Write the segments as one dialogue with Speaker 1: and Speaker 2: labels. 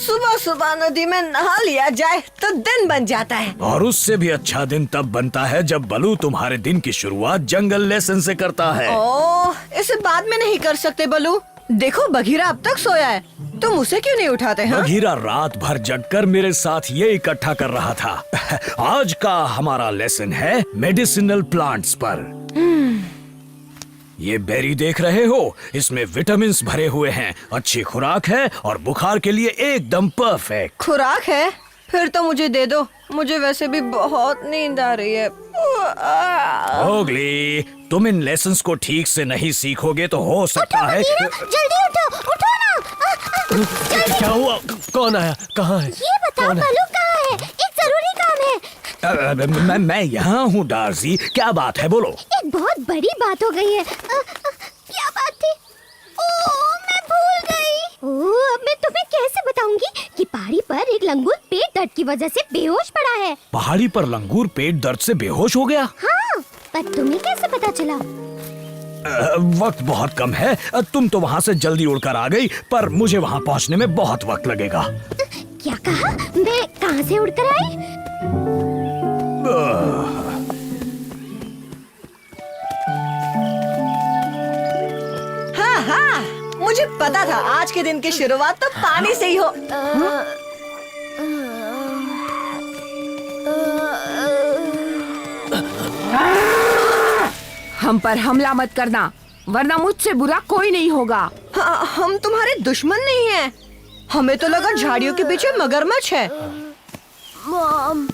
Speaker 1: सुबह सुबह नदी में नहा लिया जाए तो दिन बन जाता है।
Speaker 2: और उससे भी अच्छा दिन तब बनता है जब बलू तुम्हारे दिन की शुरुआत जंगल लेसन से करता है।
Speaker 1: ओह, इसे बाद में नहीं कर सकते बलू? देखो बघीरा अब तक सोया है, तुम उसे क्यों नहीं उठाते हैं?
Speaker 2: बघीरा रात भर जगकर मेरे साथ ये इकट्ठा कर रहा था। आज का हमारा लेसन है मेडिसिनल प्लांट्स पर। ये बेरी देख रहे हो, इसमें विटामिन्स भरे हुए हैं, अच्छी खुराक है और बुखार के लिए एकदम परफेक्ट।
Speaker 1: खुराक है? फिर तो मुझे दे दो, मुझे वैसे भी बहुत नींद आ रही है।
Speaker 2: मोगली, तुम इन लेसन्स को ठीक से नहीं सीखोगे तो हो सकता है।
Speaker 3: जल्दी उठो, उठो ना।
Speaker 4: क्या हुआ? कौन आया? कहाँ है?
Speaker 3: ये बताओ बलू कहाँ है? एक जरूरी काम है।
Speaker 2: मैं यहाँ हूँ डार्सी, क्या बात है बोलो।
Speaker 3: एक बहुत बड़ी बात हो गई है। क्या बात थी? ओह, मैं भूल गई। ओह, अब मैं तुम्हें कैसे बताऊंगी कि पहाड़ी पर एक लंगूर पेट दर्द की वजह से बेहोश पड़ा है।
Speaker 2: पहाड़ी पर लंगूर पेट दर्द से बेहोश हो गया?
Speaker 3: हाँ, पर तुम्हें कैसे पता चला?
Speaker 2: वक्त बहुत कम है, तुम तो वहाँ से जल्दी उड़कर आ गई, पर मुझे वहाँ पहुँचने में बहुत वक्त लगेगा।
Speaker 3: क्या कहा? मैं कहाँ से उड़कर आई?
Speaker 1: हाँ हाँ, मुझे पता था आज के दिन की शुरुआत तो पानी से ही हो।
Speaker 5: हम पर हमला मत करना, वरना मुझसे बुरा कोई नहीं होगा।
Speaker 1: हाँ, हम तुम्हारे दुश्मन नहीं हैं। हमें तो लगा झाड़ियों के पीछे मगरमच्छ है।
Speaker 3: मॉम,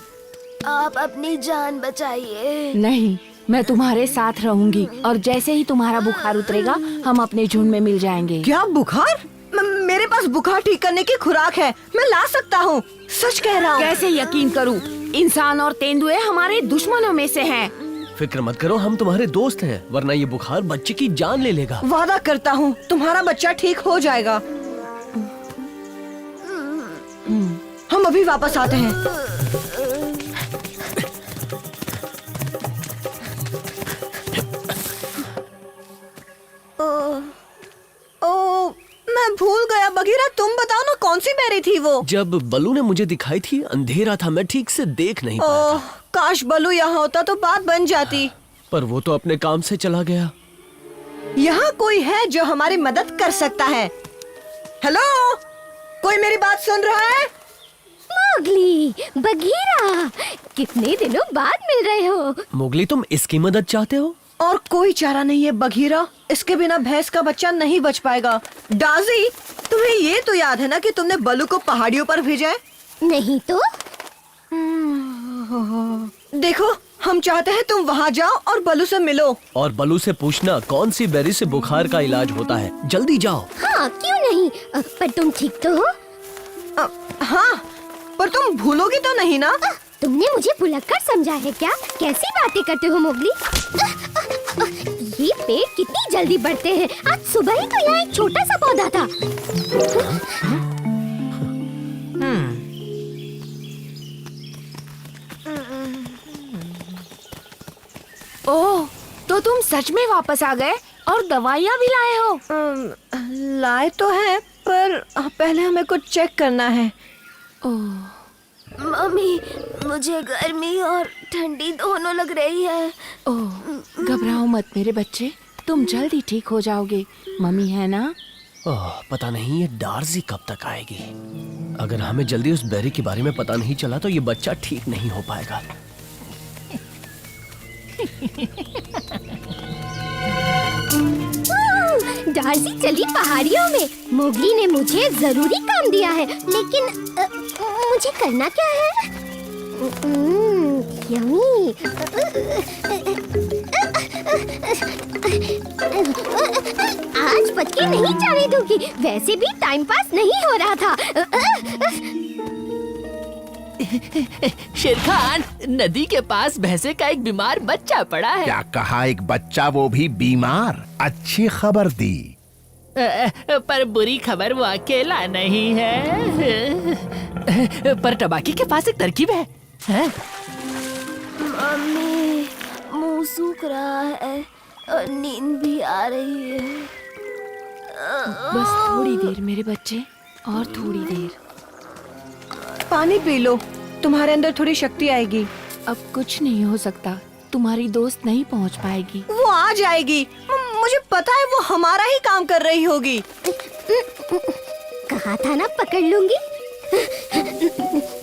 Speaker 3: आप अपनी जान बचाइए।
Speaker 5: नहीं, मैं तुम्हारे साथ रहूंगी और जैसे ही तुम्हारा बुखार उतरेगा हम अपने झुंड में मिल जाएंगे।
Speaker 1: क्या बुखार? मेरे पास बुखार ठीक करने की खुराक है, मैं ला सकता हूँ, सच कह रहा हूँ।
Speaker 5: कैसे यकीन करूँ? इंसान और तेंदुए हमारे दुश्मनों में से हैं।
Speaker 4: फिक्र मत करो, हम तुम्हारे दोस्त हैं, वरना ये बुखार बच्चे की जान ले लेगा।
Speaker 1: वादा करता हूँ तुम्हारा बच्चा ठीक हो जाएगा। हम अभी वापस आते हैं। ओ, मैं भूल गया बघीरा, तुम बताओ ना कौन सी बेरी थी वो?
Speaker 4: जब बलू ने मुझे दिखाई थी अंधेरा था, मैं ठीक से देख नहीं पाया
Speaker 1: ओह, काश बलू यहाँ होता तो बात बन जाती।
Speaker 4: पर वो तो अपने काम से चला गया।
Speaker 1: यहाँ कोई है जो हमारी मदद कर सकता है? हेलो, कोई मेरी बात सुन रहा है?
Speaker 3: मोगली, बघीरा, कितने दिनों बाद मिल रहे हो।
Speaker 4: मोगली, तुम इसकी मदद चाहते हो?
Speaker 1: और कोई चारा नहीं है बघीरा, इसके बिना भैंस का बच्चा नहीं बच पाएगा। डाजी, तुम्हें ये तो याद है ना कि तुमने बलू को पहाड़ियों पर भेजा है?
Speaker 3: नहीं तो?
Speaker 1: देखो, हम चाहते हैं तुम वहाँ जाओ और बलू से मिलो।
Speaker 4: और बलू से पूछना कौन सी बेरी से बुखार का इलाज होता है। जल्दी जाओ।
Speaker 3: हाँ, क्यों नहीं? पर तुम ठीक तो हो?
Speaker 1: हाँ, पर तुम भूलोगी तो नहीं ना?
Speaker 3: तुमने मुझे भुलक्कड़ समझा है क्या? कैसी बातें करते हो मोगली? ये पेड़ कितनी जल्दी बढ़ते हैं। आज सुबह ही तो यहाँ एक छोटा सा पौधा था।
Speaker 5: ओह, तो तुम सच में वापस आ गए और दवाइयाँ भी लाए हो?
Speaker 1: लाए तो है, पर पहले हमें कुछ चेक करना है।
Speaker 5: ओह,
Speaker 3: मम्मी, मुझे गर्मी और ठंडी दोनों लग रही है।
Speaker 5: ओह, घबराओ मत मेरे बच्चे, तुम जल्दी ठीक हो जाओगे। मम्मी है ना?
Speaker 4: पता नहीं ये डार्सी कब तक आएगी। अगर हमें जल्दी उस बेरी के बारे में पता नहीं चला तो ये बच्चा ठीक नहीं हो पाएगा।
Speaker 3: डार्सी चली पहाड़ियों में। मोगली ने मुझे जरूरी काम दिया है, लेकिन मुझे करना क्या है? यम्मी। आज बच के नहीं जाने दूंगी। वैसे भी टाइम पास नहीं हो रहा था।
Speaker 6: शेरखान, नदी के पास भैंसे का एक बीमार बच्चा पड़ा है।
Speaker 7: क्या कहा? एक बच्चा, वो भी बीमार? अच्छी खबर दी।
Speaker 6: पर बुरी खबर वो अकेला नहीं है। पर टबाकी के पास एक तरकीब है।
Speaker 3: मम्मी, मुंह सूख रहा है और नींद भी आ रही है।
Speaker 5: बस थोड़ी देर मेरे बच्चे, और थोड़ी देर।
Speaker 1: पानी पी लो, तुम्हारे अंदर थोड़ी शक्ति आएगी।
Speaker 5: अब कुछ नहीं हो सकता, तुम्हारी दोस्त नहीं पहुंच पाएगी।
Speaker 1: वो आ जाएगी, मुझे पता है वो हमारा ही काम कर रही होगी।
Speaker 3: कहा था ना पकड़ लूंगी।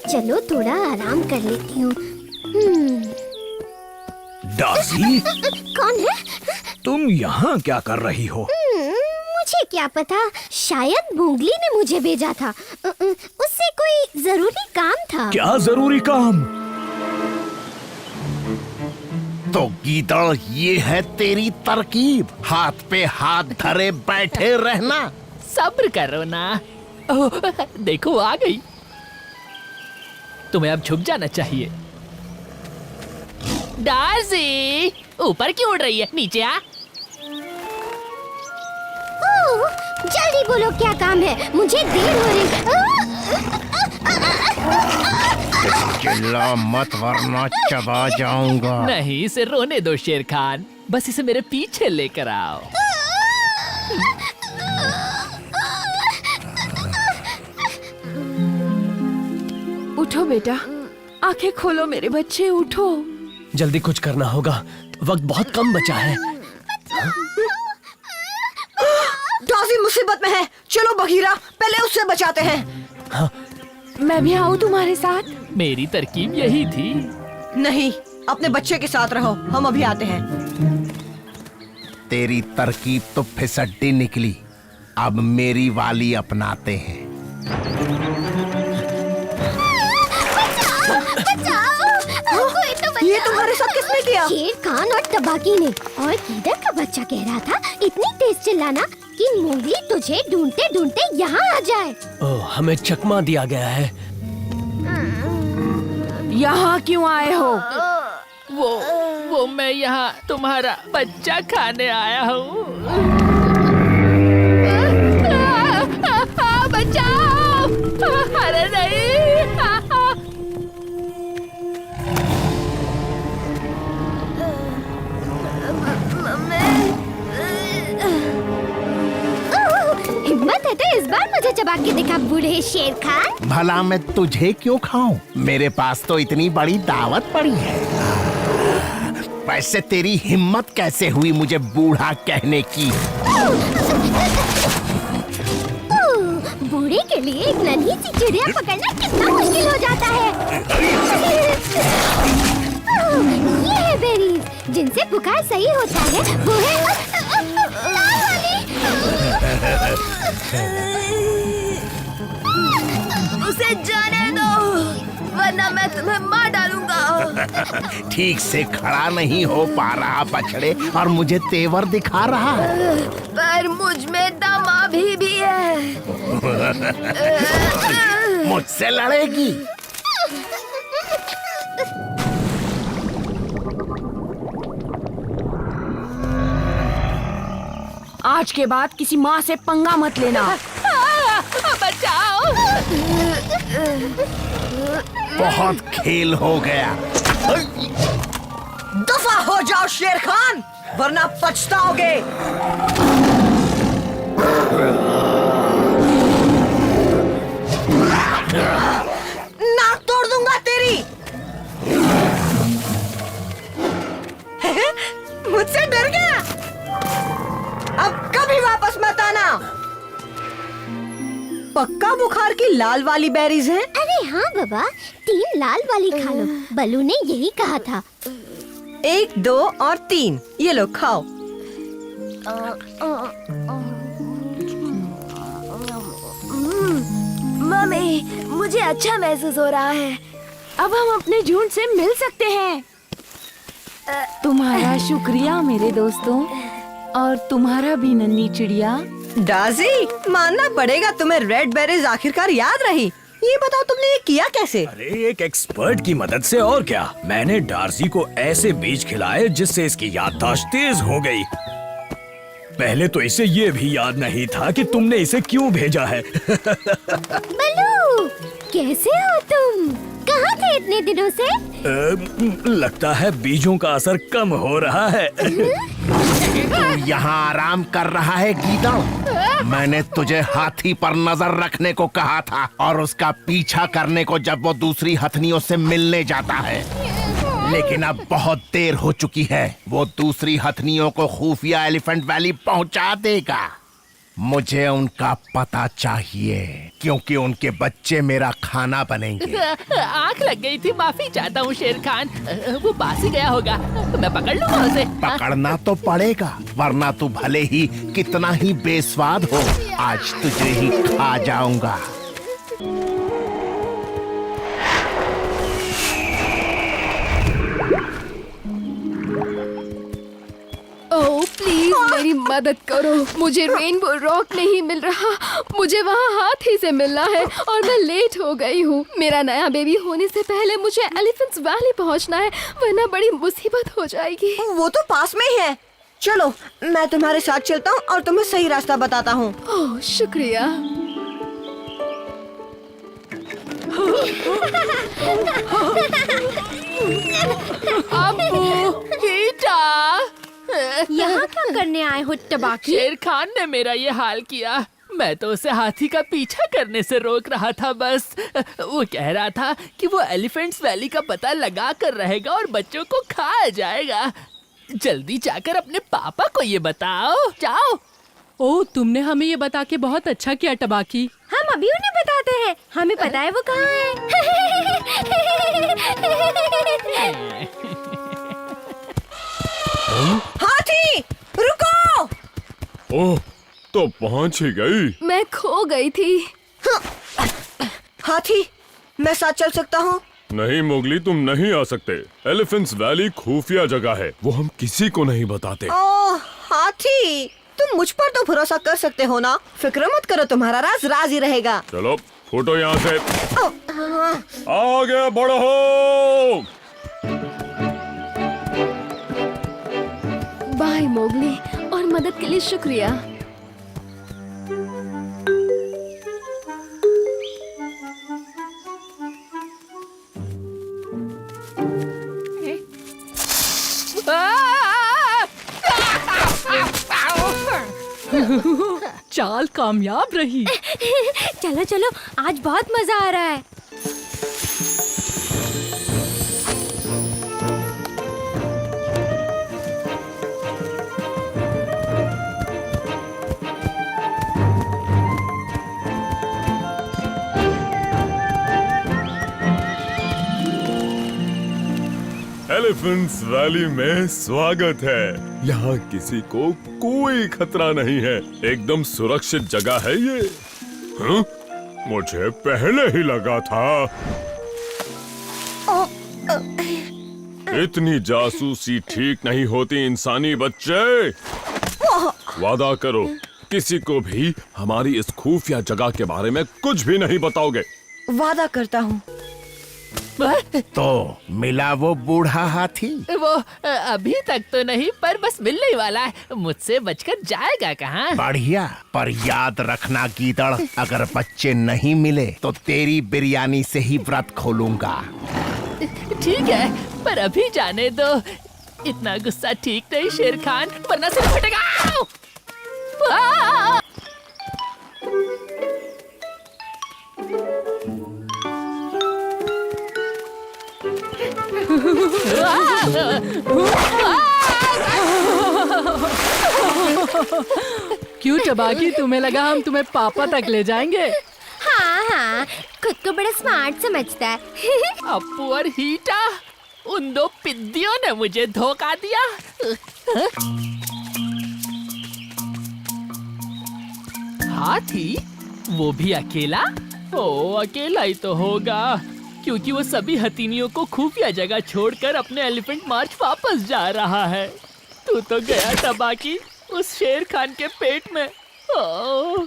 Speaker 3: चलो थोड़ा आराम कर लेती हूँ।
Speaker 2: डार्सी,
Speaker 3: कौन है?
Speaker 2: तुम यहाँ क्या कर रही हो?
Speaker 3: मुझे क्या पता, शायद मोगली ने मुझे भेजा था। उससे कोई जरूरी काम था।
Speaker 2: क्या जरूरी काम?
Speaker 7: तो गीदड़, ये है तेरी तरकीब, हाथ पे हाथ धरे बैठे रहना।
Speaker 6: सब्र करो ना। ओह, देखो आ गई। तुम्हें अब छुप जाना चाहिए। डार्सी, ऊपर क्यों उड़ रही है? नीचे आ।
Speaker 3: ओह, जल्दी बोलो क्या काम है, मुझे देर हो रही।
Speaker 7: चिल्ला मत वरना चबा जाऊंगा।
Speaker 6: नहीं, इसे रोने दो शेर खान, बस इसे मेरे पीछे लेकर आओ।
Speaker 5: उठो बेटा, आंखें खोलो मेरे बच्चे, उठो।
Speaker 4: जल्दी कुछ करना होगा, वक्त बहुत कम बचा है।
Speaker 1: डार्सी मुसीबत में है, चलो बघीरा, पहले उससे बचाते हैं।
Speaker 5: मैं भी आऊँ तुम्हारे साथ?
Speaker 6: मेरी तरकीब यही थी।
Speaker 1: नहीं, अपने बच्चे के साथ रहो, हम अभी आते हैं।
Speaker 7: तेरी तरकीब तो फिसड्डी निकली, अब मेरी वाली अपनाते हैं।
Speaker 3: कोई तो बचाओ।
Speaker 1: ये तुम्हारे साथ किसने किया?
Speaker 3: शेर खान और तबाकी ने। और गीदड़ का बच्चा कह रहा था इतनी तेज चिल्लाना कि मोगली तुझे ढूंढते ढूंढते यहाँ आ जाए।
Speaker 4: ओह, हमें चकमा दिया गया है।
Speaker 5: यहाँ क्यों आए हो?
Speaker 6: वो मैं यहाँ तुम्हारा बच्चा खाने आया हूँ। बचाओ! अरे नहीं!
Speaker 3: हिम्मत है तो इस बार मुझे चबा के दिखा बूढ़े शेर खान।
Speaker 7: भला मैं तुझे क्यों खाऊं? मेरे पास तो इतनी बड़ी दावत पड़ी है। वैसे तेरी हिम्मत कैसे हुई मुझे बूढ़ा कहने की?
Speaker 3: बूढ़े के लिए एक नन्ही सी चिड़िया पकड़ना कितना मुश्किल हो जाता है। ये है बेरीज, जिनसे बुखार सही होता है। वो है लाल वाली।
Speaker 1: उसे जाने दो, वरना मैं तुम्हें मार डालूंगा।
Speaker 7: ठीक से खड़ा नहीं हो पा रहा बछड़े, और मुझे तेवर दिखा रहा है।
Speaker 1: पर मुझ में दम अभी भी है।
Speaker 7: मुझसे लड़ेगी?
Speaker 5: आज के बाद किसी माँ से पंगा मत लेना।
Speaker 6: बचाओ!
Speaker 7: बहुत खेल हो गया।
Speaker 1: दफा हो जाओ शेर खान, वरना पछताओगे। नाक तोड़ दूंगा तेरी। मुझसे डर गया? अब कभी वापस मत आना। पक्का बुखार की लाल वाली बेरीज हैं?
Speaker 3: अरे हाँ बाबा, 3 लाल वाली खा लो, बलू ने यही कहा था।
Speaker 1: 1, 2 और 3, ये लो खाओ।
Speaker 5: मम्मी, मुझे अच्छा महसूस हो रहा है। अब हम अपने झुंड से मिल सकते हैं। तुम्हारा शुक्रिया मेरे दोस्तों, और तुम्हारा भी नन्ही चिड़िया।
Speaker 1: डार्सी, मानना पड़ेगा तुम्हें रेड बेरीज आखिरकार याद रही। ये बताओ तुमने ये किया कैसे?
Speaker 2: अरे एक एक्सपर्ट की मदद से, और क्या। मैंने डार्सी को ऐसे बीज खिलाए जिससे इसकी याददाश्त तेज हो गई। पहले तो इसे ये भी याद नहीं था कि तुमने इसे क्यों भेजा है।
Speaker 3: बलू, कैसे हो तुम? कहाँ थे इतने दिनों से?
Speaker 2: लगता है बीजों का असर कम हो रहा है।
Speaker 7: तू यहाँ आराम कर रहा है गीदड़? मैंने तुझे हाथी पर नजर रखने को कहा था और उसका पीछा करने को जब वो दूसरी हथनियों से मिलने जाता है। लेकिन अब बहुत देर हो चुकी है। वो दूसरी हथनियों को खुफिया एलिफेंट वैली पहुंचा देगा। मुझे उनका पता चाहिए क्योंकि उनके बच्चे मेरा खाना बनेंगे।
Speaker 6: आंख लग गई थी, माफी चाहता हूँ शेर खान। वो पास ही गया होगा, मैं पकड़ लूंगा उसे।
Speaker 7: पकड़ना तो पड़ेगा, वरना तू भले ही कितना ही बेस्वाद हो, आज तुझे ही खा जाऊंगा।
Speaker 8: ओह प्लीज मेरी मदद करो, मुझे रेनबो रॉक नहीं मिल रहा। मुझे वहाँ हाथी से मिलना है और मैं लेट हो गई हूँ। मेरा नया बेबी होने से पहले मुझे एलिफेंट्स वैली पहुँचना है, वरना बड़ी मुसीबत हो जाएगी।
Speaker 1: वो तो पास में ही है। चलो मैं तुम्हारे साथ चलता हूँ और तुम्हें सही रास्ता बताता हूँ।
Speaker 8: ओह शुक्रिया।
Speaker 3: यहाँ क्या करने आए हो टबाकी?
Speaker 6: शेर खान ने मेरा ये हाल किया। मैं तो उसे हाथी का पीछा करने से रोक रहा था। बस वो कह रहा था कि वो एलिफेंट्स वैली का पता लगा कर रहेगा और बच्चों को खा जाएगा। जल्दी जाकर अपने पापा को ये बताओ, जाओ।
Speaker 9: ओह, तुमने हमें ये बता के बहुत अच्छा किया टबाकी।
Speaker 3: हम अभी उन्हें बताते हैं, हमें पता है वो कहाँ है।
Speaker 1: हाथी रुको!
Speaker 10: ओह, तो पहुंच ही गई।
Speaker 8: मैं खो गई थी।
Speaker 1: हाथी मैं साथ चल सकता हूँ?
Speaker 10: नहीं मोगली, तुम नहीं आ सकते। एलिफेंट्स वैली खुफिया जगह है, वो हम किसी को नहीं बताते।
Speaker 1: ओह हाथी, तुम मुझ पर तो भरोसा कर सकते हो ना। फिक्र मत करो, तुम्हारा राज राज ही रहेगा।
Speaker 10: चलो फूटो यहाँ से। आगे बढ़ो।
Speaker 8: बाय मोगली, और मदद के लिए शुक्रिया।
Speaker 9: चाल कामयाब रही।
Speaker 3: चलो चलो, आज बहुत मजा आ रहा है।
Speaker 10: एलिफेंट्स वैली में स्वागत है। यहाँ किसी को कोई खतरा नहीं है, एकदम सुरक्षित जगह है ये। हाँ? मुझे पहले ही लगा था। इतनी जासूसी ठीक नहीं होती इंसानी बच्चे। वादा करो किसी को भी हमारी इस खुफिया जगह के बारे में कुछ भी नहीं बताओगे।
Speaker 1: वादा करता हूँ।
Speaker 7: तो मिला वो बूढ़ा हाथी?
Speaker 6: वो अभी तक तो नहीं, पर बस मिलने ही वाला है। मुझसे बचकर जाएगा कहाँ?
Speaker 7: बढ़िया, पर याद रखना गीदड़, अगर बच्चे नहीं मिले तो तेरी बिरयानी से ही व्रत खोलूंगा।
Speaker 6: ठीक है, पर अभी जाने दो। इतना गुस्सा ठीक नहीं शेर खान, वरना सिर फटेगा।
Speaker 9: क्यों टबाकी, तुम्हें लगा हम तुम्हें पापा तक ले जाएंगे?
Speaker 3: हाँ हाँ, खुद को बड़ा स्मार्ट समझता है।
Speaker 6: अप्पू और हीटा, उन दो पिद्दियों ने मुझे धोखा दिया। हाथी, वो भी अकेला? ओ, अकेला ही तो होगा, क्योंकि वो सभी हथीनियों को खुफिया जगह छोड़कर अपने एलिफेंट मार्च वापस जा रहा है। तू तो गया टबाकी उस शेर खान के पेट में। ओह।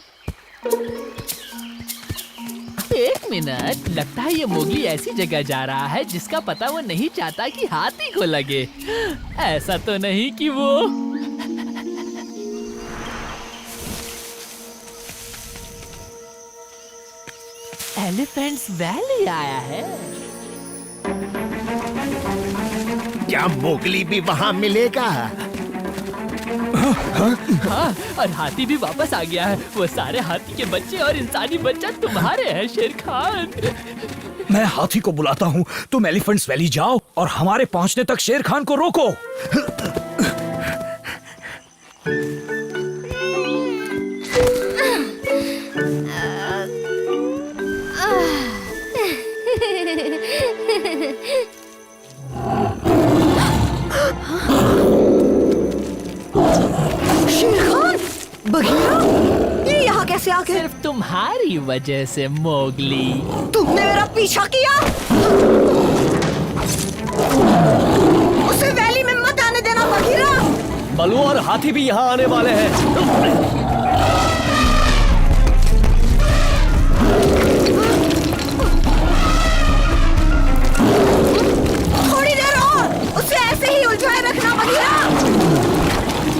Speaker 6: एक मिनट, लगता है ये मोगली ऐसी जगह जा रहा है जिसका पता वो नहीं चाहता कि हाथी को लगे। ऐसा तो नहीं कि वो एलिफेंट्स वैली आया है।
Speaker 7: क्या मोगली भी वहाँ मिलेगा?
Speaker 6: हाँ, और हाथी भी वापस आ गया है। वो सारे हाथी के बच्चे और इंसानी बच्चा तुम्हारे हैं शेर खान।
Speaker 2: मैं हाथी को बुलाता हूँ, तुम एलिफेंट्स वैली जाओ और हमारे पहुँचने तक शेर खान को रोको।
Speaker 1: शेर खान, बघीरा, ये यहाँ कैसे आ गए?
Speaker 6: सिर्फ तुम्हारी वजह से मोगली।
Speaker 1: तुमने मेरा पीछा किया? उसे वैली में मत आने देना बघीरा।
Speaker 4: बलू और हाथी भी यहाँ आने वाले हैं।
Speaker 1: थोड़ी देर और उसे ऐसे ही उलझाए रखना बघीरा।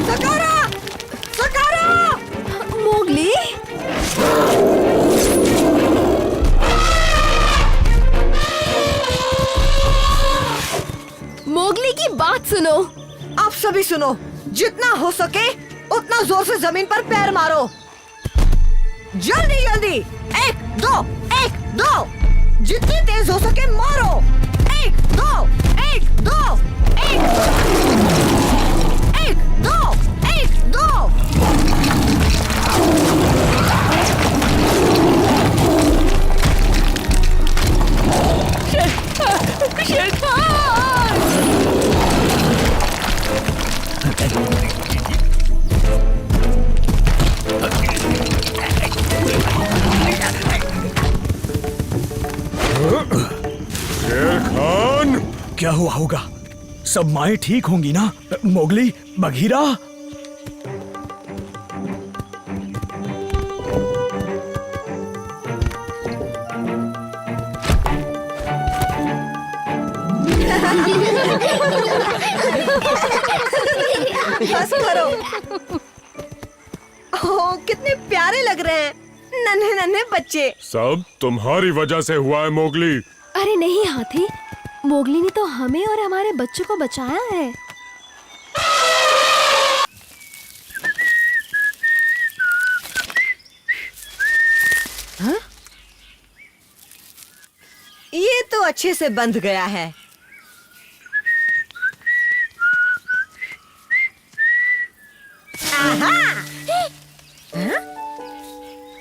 Speaker 1: सकारा, सकारा, मोगली।
Speaker 8: मोगली की बात सुनो।
Speaker 1: आप सभी सुनो, जितना हो सके उतना जोर से जमीन पर पैर मारो। जल्दी जल्दी, 1 2 1 2, जितनी तेज हो सके मारो। 1 2 1 2 1 1 2 1 2।
Speaker 6: शेर खान!
Speaker 10: शेर खान,
Speaker 2: क्या हुआ होगा? सब माएं ठीक होंगी ना? मोगली, बघीरा।
Speaker 1: बस करो। ओह, कितने प्यारे लग रहे हैं नन्हे नन्हे बच्चे।
Speaker 10: सब तुम्हारी वजह से हुआ है मोगली।
Speaker 8: अरे नहीं हाथी, मोगली ने तो हमें और हमारे बच्चों को बचाया है।
Speaker 1: ये तो अच्छे से बंध गया है।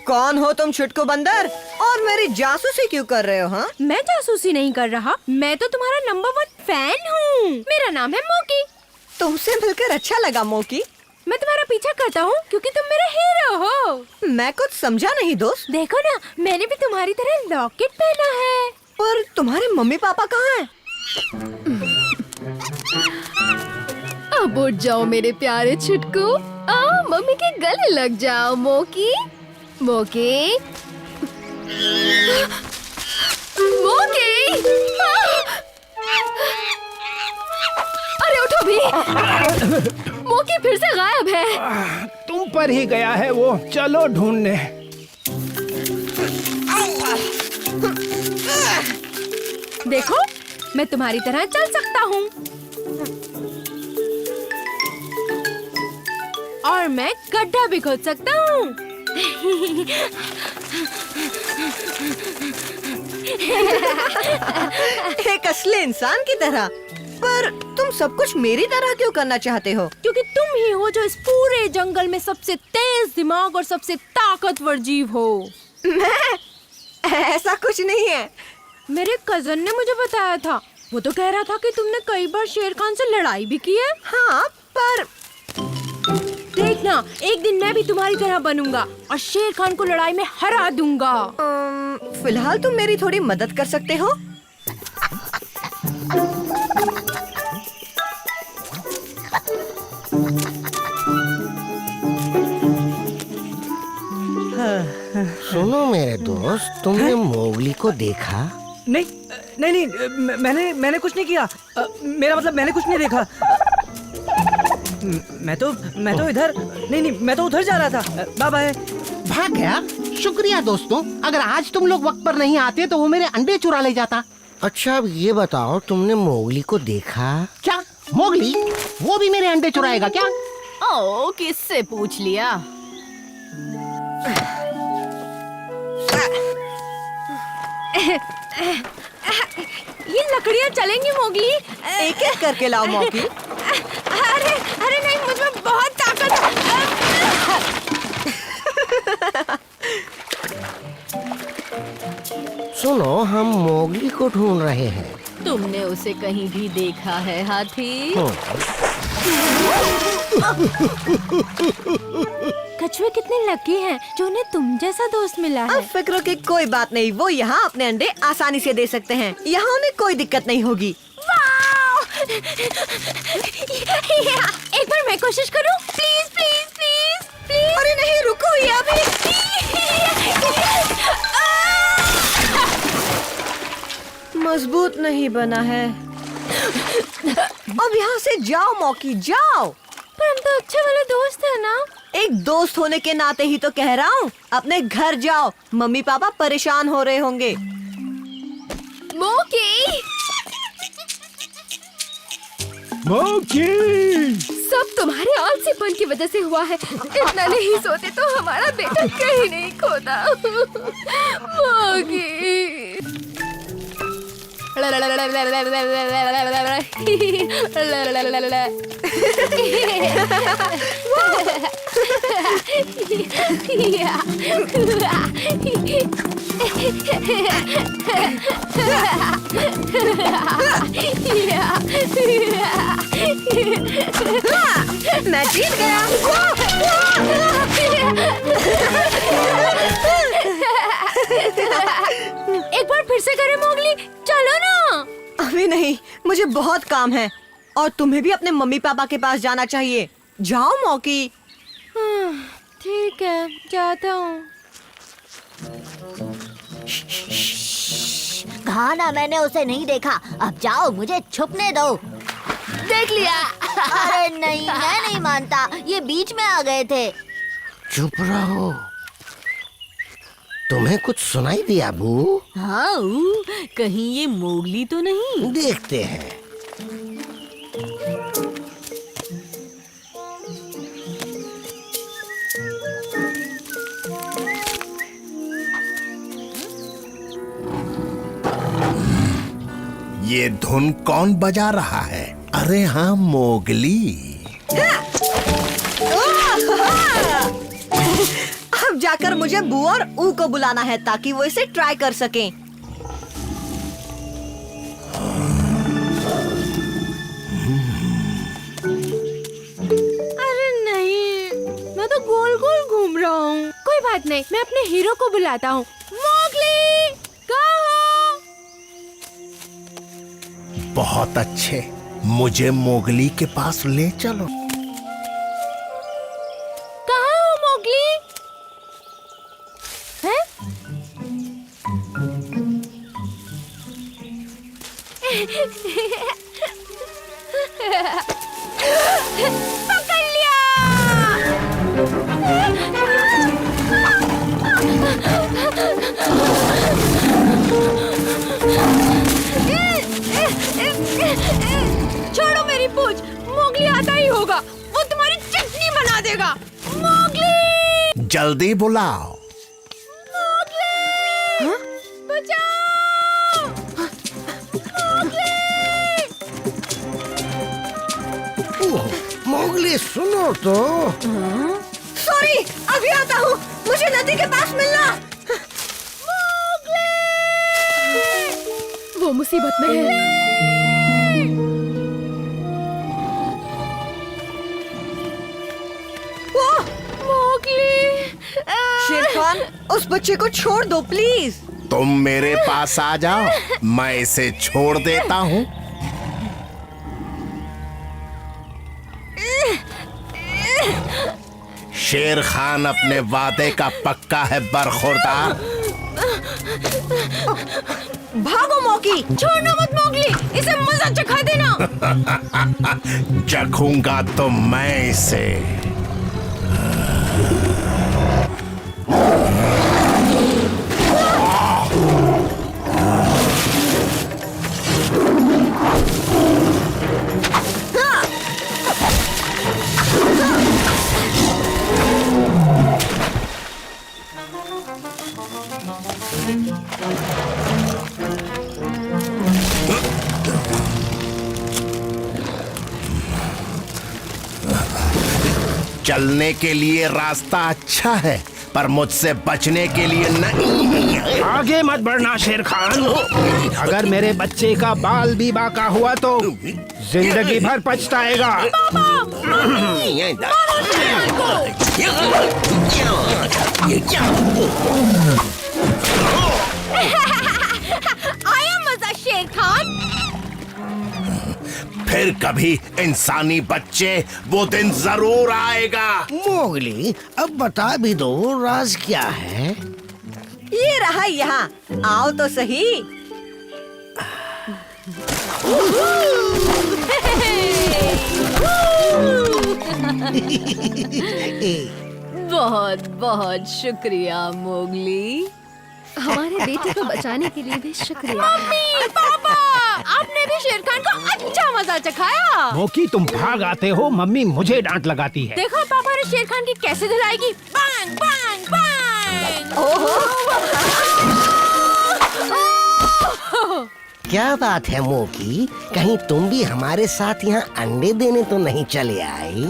Speaker 1: कौन हो तुम छुटकू बंदर, और मेरी जासूसी क्यों कर रहे हो? हाँ,
Speaker 3: मैं जासूसी नहीं कर रहा, मैं तो तुम्हारा नंबर 1 फैन हूँ। मेरा नाम है मोकी।
Speaker 1: तुमसे मिलकर अच्छा लगा मोकी।
Speaker 3: मैं तुम्हारा पीछा करता हूँ क्योंकि तुम मेरा हीरो हो।
Speaker 1: मैं कुछ समझा नहीं दोस्त।
Speaker 3: देखो ना, मैंने भी तुम्हारी तरह लॉकेट पहना है।
Speaker 1: पर तुम्हारे मम्मी पापा कहाँ हैं?
Speaker 8: अब उठ जाओ मेरे प्यारे छुटकू, आओ मम्मी के गले लग जाओ। मोकी, मोकी, मोकी, अरे उठो भी। मोकी फिर से गायब है।
Speaker 11: तुम पर ही गया है वो, चलो ढूंढने।
Speaker 3: देखो, मैं तुम्हारी तरह चल सकता हूँ और मैं गड्ढा भी खोद सकता हूँ।
Speaker 1: एक असली इंसान की तरह। पर तुम सब कुछ मेरी तरह क्यों करना चाहते हो?
Speaker 3: क्योंकि तुम ही हो जो इस पूरे जंगल में सबसे तेज दिमाग और सबसे ताकतवर जीव हो।
Speaker 1: मैं? ऐसा कुछ नहीं है।
Speaker 3: मेरे कजन ने मुझे बताया था। वो तो कह रहा था कि तुमने कई बार शेर खान से लड़ाई भी की है।
Speaker 1: हाँ, पर
Speaker 3: देखना, एक दिन मैं भी तुम्हारी तरह बनूंगा और शेर खान को लड़ाई में हरा दूंगा।
Speaker 1: फिलहाल तुम मेरी थोड़ी मदद कर सकते हो।
Speaker 12: सुनो मेरे दोस्त, तुमने मोगली को देखा?
Speaker 9: नहीं नहीं नहीं, मैंने कुछ नहीं किया। मेरा मतलब मैंने कुछ नहीं देखा। मैं तो इधर नहीं, मैं तो उधर जा रहा था। Bye bye.
Speaker 12: भाग गया? शुक्रिया दोस्तों, अगर आज तुम लोग वक्त पर नहीं आते तो वो मेरे अंडे चुरा ले जाता। अच्छा अब ये बताओ, तुमने मोगली को देखा? क्या मोगली? वो भी मेरे अंडे चुराएगा क्या?
Speaker 5: ओ, किससे पूछ लिया?
Speaker 3: ये लकड़ियाँ चलेंगी मोगली?
Speaker 1: एक एक करके लाओ मौकी।
Speaker 3: अरे अरे नहीं, मुझमें बहुत ताकत है।
Speaker 12: सुनो, हम मोगली को ढूंढ रहे हैं।
Speaker 5: तुमने उसे कहीं भी देखा है हाथी?
Speaker 3: कछुए कितने लकी हैं जो उन्हें तुम जैसा दोस्त मिला है।
Speaker 1: अब फिक्र की कोई बात नहीं, वो यहाँ अपने अंडे आसानी से दे सकते हैं। यहाँ उन्हें कोई दिक्कत नहीं होगी।
Speaker 3: एक बार मैं कोशिश करूं? Please please please please.
Speaker 1: अरे नहीं, रुको, ये अभी मजबूत नहीं बना है। अब यहाँ से जाओ मौकी, जाओ।
Speaker 3: पर हम तो अच्छे वाले दोस्त हैं ना।
Speaker 1: एक दोस्त होने के नाते ही तो कह रहा हूँ, अपने घर जाओ, मम्मी पापा परेशान हो रहे होंगे।
Speaker 8: मोकी,
Speaker 11: मोकी,
Speaker 8: सब तुम्हारे आलसीपन की वजह से हुआ है। इतना नहीं सोते तो हमारा बेटा कहीं नहीं खोता। मोकी।
Speaker 1: मैं जीत गया।
Speaker 3: एक बार फिर से करें मोगली, चलो ना।
Speaker 1: अभी नहीं, मुझे बहुत काम है और तुम्हें भी अपने मम्मी पापा के पास जाना चाहिए। जाओ मौकी।
Speaker 3: ठीक है, जाता हूँ।
Speaker 13: कहा ना मैंने उसे नहीं देखा। अब जाओ, मुझे छुपने दो।
Speaker 5: देख लिया।
Speaker 13: अरे नहीं, मैं नहीं मानता, ये बीच में आ गए थे।
Speaker 12: चुप रहो। तुम्हें कुछ सुनाई दिया बू?
Speaker 5: हाँ, कहीं ये मोगली तो नहीं?
Speaker 12: देखते हैं।
Speaker 7: ये धुन कौन बजा रहा है? अरे हाँ, मोगली।
Speaker 1: अब जाकर मुझे बू और ऊ को बुलाना है ताकि वो इसे ट्राई कर सकें।
Speaker 3: अरे नहीं, मैं तो गोल गोल घूम रहा हूँ। कोई बात नहीं, मैं अपने हीरो को बुलाता हूँ। मोगली, कहाँ हो?
Speaker 7: बहुत अच्छे, मुझे मोगली के पास ले चलो।
Speaker 3: कहाँ हो मोगली? हैं? पकड़ लिया! छोड़ो मेरी पूंछ, मोगली आता ही होगा, वो तुम्हारी चटनी बना देगा। मोगली!
Speaker 7: जल्दी बुलाओ।
Speaker 3: मोगली! बचाओ! मोगली!
Speaker 12: ओह, मोगली सुनो तो।
Speaker 1: सॉरी, अभी आता हूँ, मुझे नदी के पास मिलना।
Speaker 8: वो मुसीबत में है।
Speaker 1: शेर खान, उस बच्चे को छोड़ दो प्लीज।
Speaker 7: तुम मेरे पास आ जाओ, मैं इसे छोड़ देता हूँ। शेर खान अपने वादे का पक्का है बरखुरदार।
Speaker 1: भागो मौकी।
Speaker 3: छोड़ना मत मोगली, इसे मजा चखा देना।
Speaker 7: चखूंगा तो मैं इसे। चलने के लिए रास्ता अच्छा है, पर मुझसे बचने के लिए नहीं।
Speaker 11: आगे मत बढ़ना शेर खान। अगर मेरे बच्चे का बाल भी बाका हुआ तो जिंदगी भर पछताएगा।
Speaker 3: आया मजा शेर खान।
Speaker 7: फिर कभी इंसानी बच्चे, वो दिन जरूर आएगा।
Speaker 12: मोगली, अब बता भी दो राज क्या है?
Speaker 1: ये रहा यहाँ, आओ तो सही।
Speaker 5: बहुत बहुत शुक्रिया मोगली।
Speaker 8: हमारे बेटे को बचाने के लिए भी शुक्रिया।
Speaker 5: मम्मी, पापा, आपने भी शेर खान को अच्छा मजा चखाया।
Speaker 11: मोकी, तुम भाग आते हो, मम्मी मुझे डांट लगाती है।
Speaker 5: देखो पापा ने शेर खान की कैसे धुलाएगी। Bang bang bang.
Speaker 12: क्या बात है मोकी, कहीं तुम भी हमारे साथ यहाँ अंडे देने तो नहीं चले आई?